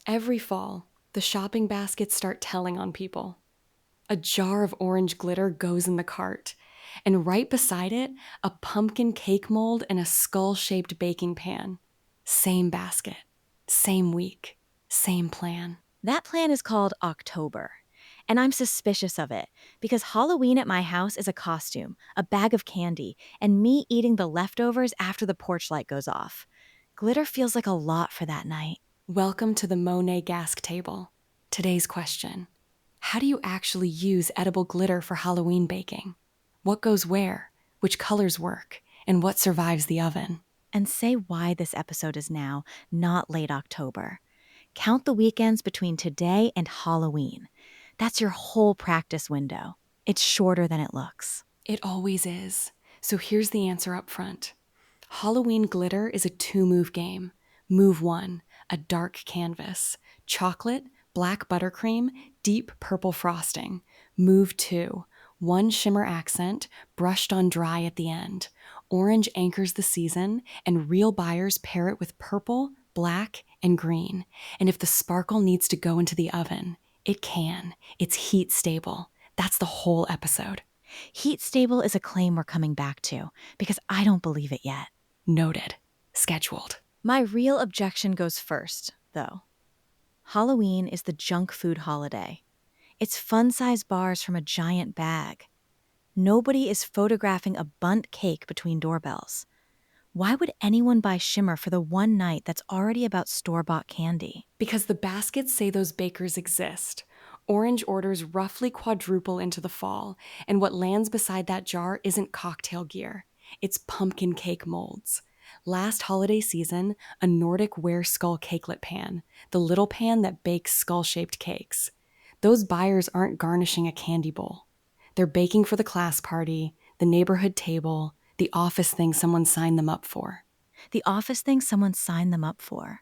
Every fall, the shopping baskets start telling on people. A jar of orange glitter goes in the cart, and right beside it, a pumpkin cake mold and a skull-shaped baking pan. Same basket, same week, same plan. That plan is called October. And I'm suspicious of it because Halloween at my house is a costume, a bag of candy, and me eating the leftovers after the porch light goes off. Glitter feels like a lot for that night. Welcome to the Monet Gask table. Today's question: how do you actually use edible glitter for Halloween baking? What goes where? Which colors work? And what survives the oven? And say why this episode is now, not late October. Count the weekends between today and Halloween. That's your whole practice window. It's shorter than it looks. It always is. So here's the answer up front. Halloween glitter is a 2-move game. Move 1, a dark canvas. Chocolate, black buttercream, deep purple frosting. Move 2, 1 shimmer accent, brushed on dry at the end. Orange anchors the season, and real buyers pair it with purple, black, and green. And if the sparkle needs to go into the oven, it can. It's heat stable. That's the whole episode. Heat stable is a claim we're coming back to because I don't believe it yet. Noted. Scheduled. My real objection goes first, though. Halloween is the junk food holiday. It's fun-sized bars from a giant bag. Nobody is photographing a bundt cake between doorbells. Why would anyone buy shimmer for the one night that's already about store-bought candy? Because the baskets say those bakers exist. Orange orders roughly quadruple into the fall, and what lands beside that jar isn't cocktail gear. It's pumpkin cake molds. Last holiday season, a Nordic ware skull cakelet pan, the little pan that bakes skull-shaped cakes. Those buyers aren't garnishing a candy bowl. They're baking for the class party, the neighborhood table, the office thing someone signed them up for. The office thing someone signed them up for.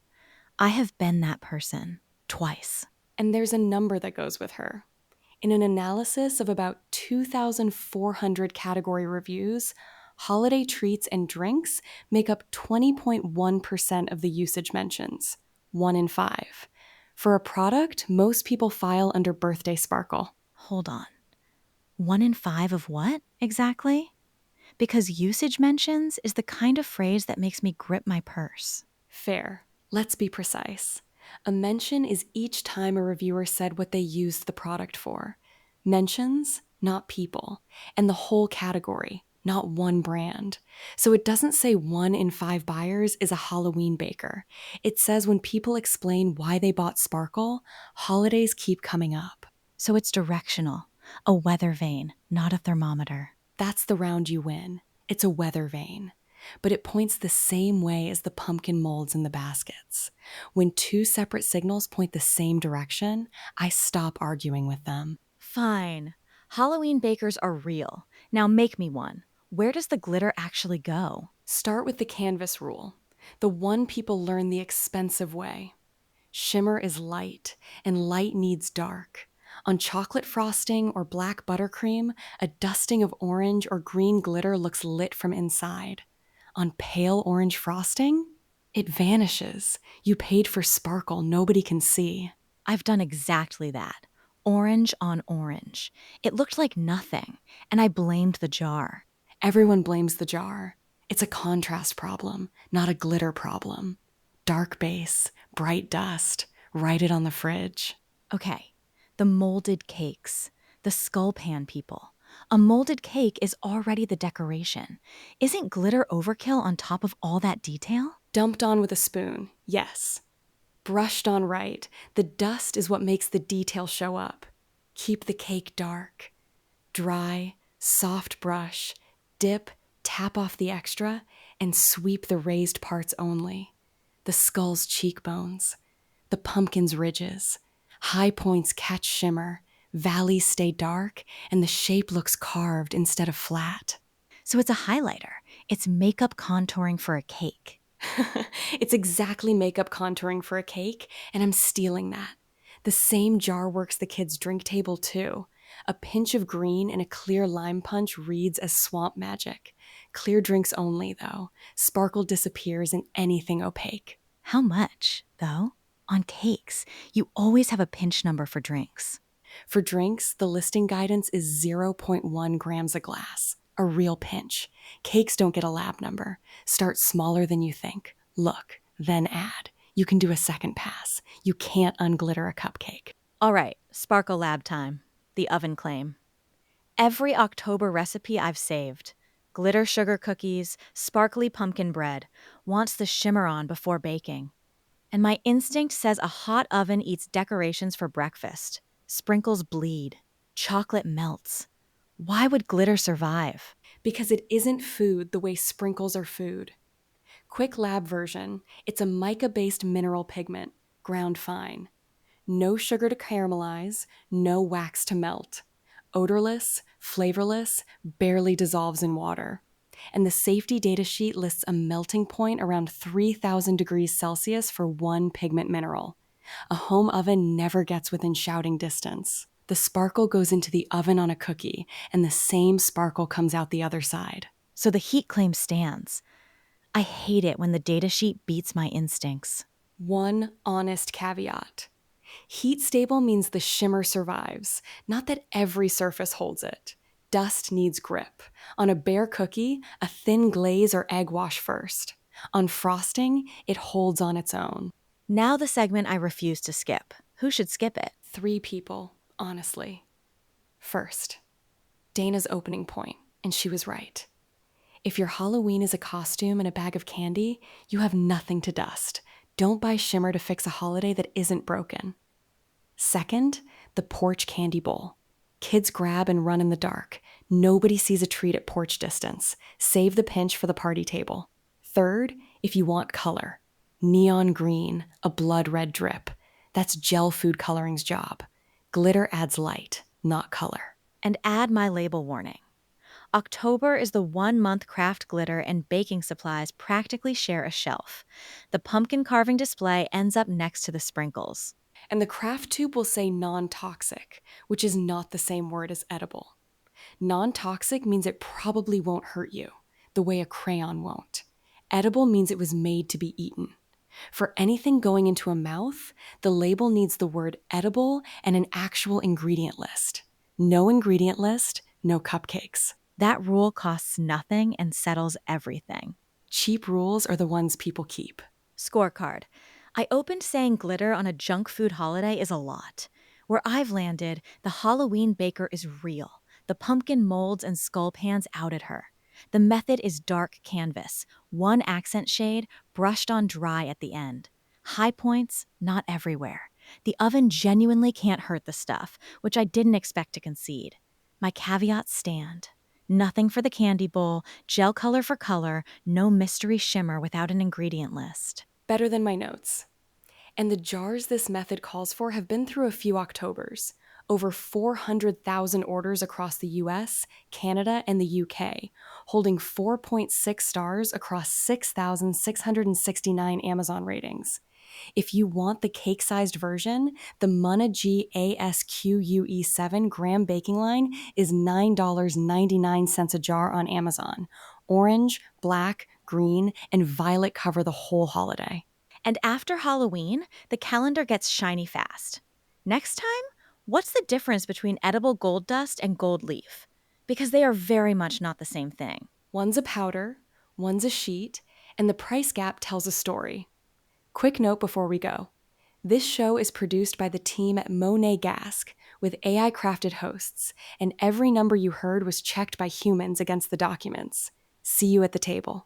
I have been that person. Twice. And there's a number that goes with her. In an analysis of about 2,400 category reviews, holiday treats and drinks make up 20.1% of the usage mentions, 1 in 5. For a product, most people file under birthday sparkle. Hold on. 1 in 5 of what, exactly? Because usage mentions is the kind of phrase that makes me grip my purse. Fair. Let's be precise. A mention is each time a reviewer said what they used the product for. Mentions, not people. And the whole category, not one brand. So it doesn't say 1 in 5 buyers is a Halloween baker. It says when people explain why they bought Sparkle, holidays keep coming up. So it's directional. A weather vane, not a thermometer. That's the round you win. It's a weather vane. But it points the same way as the pumpkin molds in the baskets. When 2 separate signals point the same direction, I stop arguing with them. Fine. Halloween bakers are real. Now make me one. Where does the glitter actually go? Start with the canvas rule, the one people learn the expensive way. Shimmer is light, and light needs dark. On chocolate frosting or black buttercream, a dusting of orange or green glitter looks lit from inside. On pale orange frosting, it vanishes. You paid for sparkle nobody can see. I've done exactly that. Orange on orange. It looked like nothing, and I blamed the jar. Everyone blames the jar. It's a contrast problem, not a glitter problem. Dark base, bright dust, write it on the fridge. Okay. The molded cakes, the skull pan people. A molded cake is already the decoration. Isn't glitter overkill on top of all that detail? Dumped on with a spoon, yes. Brushed on right, the dust is what makes the detail show up. Keep the cake dark. Dry, soft brush, dip, tap off the extra, and sweep the raised parts only. The skull's cheekbones, the pumpkin's ridges. High points catch shimmer, valleys stay dark, and the shape looks carved instead of flat. So it's a highlighter. It's makeup contouring for a cake. It's exactly makeup contouring for a cake, and I'm stealing that. The same jar works the kids' drink table too. A pinch of green and a clear lime punch reads as swamp magic. Clear drinks only, though. Sparkle disappears in anything opaque. How much, though? On cakes, you always have a pinch number for drinks. For drinks, the listing guidance is zero point 0.1 grams a glass, a real pinch. Cakes don't get a lab number. Start smaller than you think. Look, then add. You can do a second pass. You can't unglitter a cupcake. All right, Sparkle Lab time. The oven claim. Every October recipe I've saved, glitter sugar cookies, sparkly pumpkin bread, wants the shimmer on before baking. And my instinct says a hot oven eats decorations for breakfast. Sprinkles bleed. Chocolate melts. Why would glitter survive? Because it isn't food the way sprinkles are food. Quick lab version, it's a mica-based mineral pigment, ground fine. No sugar to caramelize, no wax to melt. Odorless, flavorless, barely dissolves in water. And the safety data sheet lists a melting point around 3,000 degrees Celsius for one pigment mineral. A home oven never gets within shouting distance. The sparkle goes into the oven on a cookie, and the same sparkle comes out the other side. So the heat claim stands. I hate it when the datasheet beats my instincts. One honest caveat. Heat stable means the shimmer survives, not that every surface holds it. Dust needs grip. On a bare cookie, a thin glaze or egg wash first. On frosting, it holds on its own. Now the segment I refuse to skip. Who should skip it? 3 people, honestly. First, Dana's opening point, and she was right. If your Halloween is a costume and a bag of candy, you have nothing to dust. Don't buy shimmer to fix a holiday that isn't broken. Second, the porch candy bowl. Kids grab and run in the dark. Nobody sees a treat at porch distance. Save the pinch for the party table. Third, if you want color. Neon green, a blood red drip. That's gel food coloring's job. Glitter adds light, not color. And add my label warning. October is the 1 month craft glitter and baking supplies practically share a shelf. The pumpkin carving display ends up next to the sprinkles. And the craft tube will say non-toxic, which is not the same word as edible. Non-toxic means it probably won't hurt you, the way a crayon won't. Edible means it was made to be eaten. For anything going into a mouth, the label needs the word edible and an actual ingredient list. No ingredient list, no cupcakes. That rule costs nothing and settles everything. Cheap rules are the ones people keep. Scorecard. I opened saying glitter on a junk food holiday is a lot. Where I've landed, the Halloween baker is real. The pumpkin molds and skull pans outed her. The method is dark canvas, one accent shade, brushed on dry at the end. High points, not everywhere. The oven genuinely can't hurt the stuff, which I didn't expect to concede. My caveats stand. Nothing for the candy bowl, gel color for color, no mystery shimmer without an ingredient list. Better than my notes. And the jars this method calls for have been through a few Octobers. Over 400,000 orders across the US, Canada, and the UK, holding 4.6 stars across 6,669 Amazon ratings. If you want the cake-sized version, the Munna G ASQUE 7 gram baking line is $9.99 a jar on Amazon. Orange, black, green, and violet cover the whole holiday. And after Halloween, the calendar gets shiny fast. Next time, what's the difference between edible gold dust and gold leaf? Because they are very much not the same thing. One's a powder, one's a sheet, and the price gap tells a story. Quick note before we go. This show is produced by the team at Monet Gask with AI-crafted hosts, and every number you heard was checked by humans against the documents. See you at the table.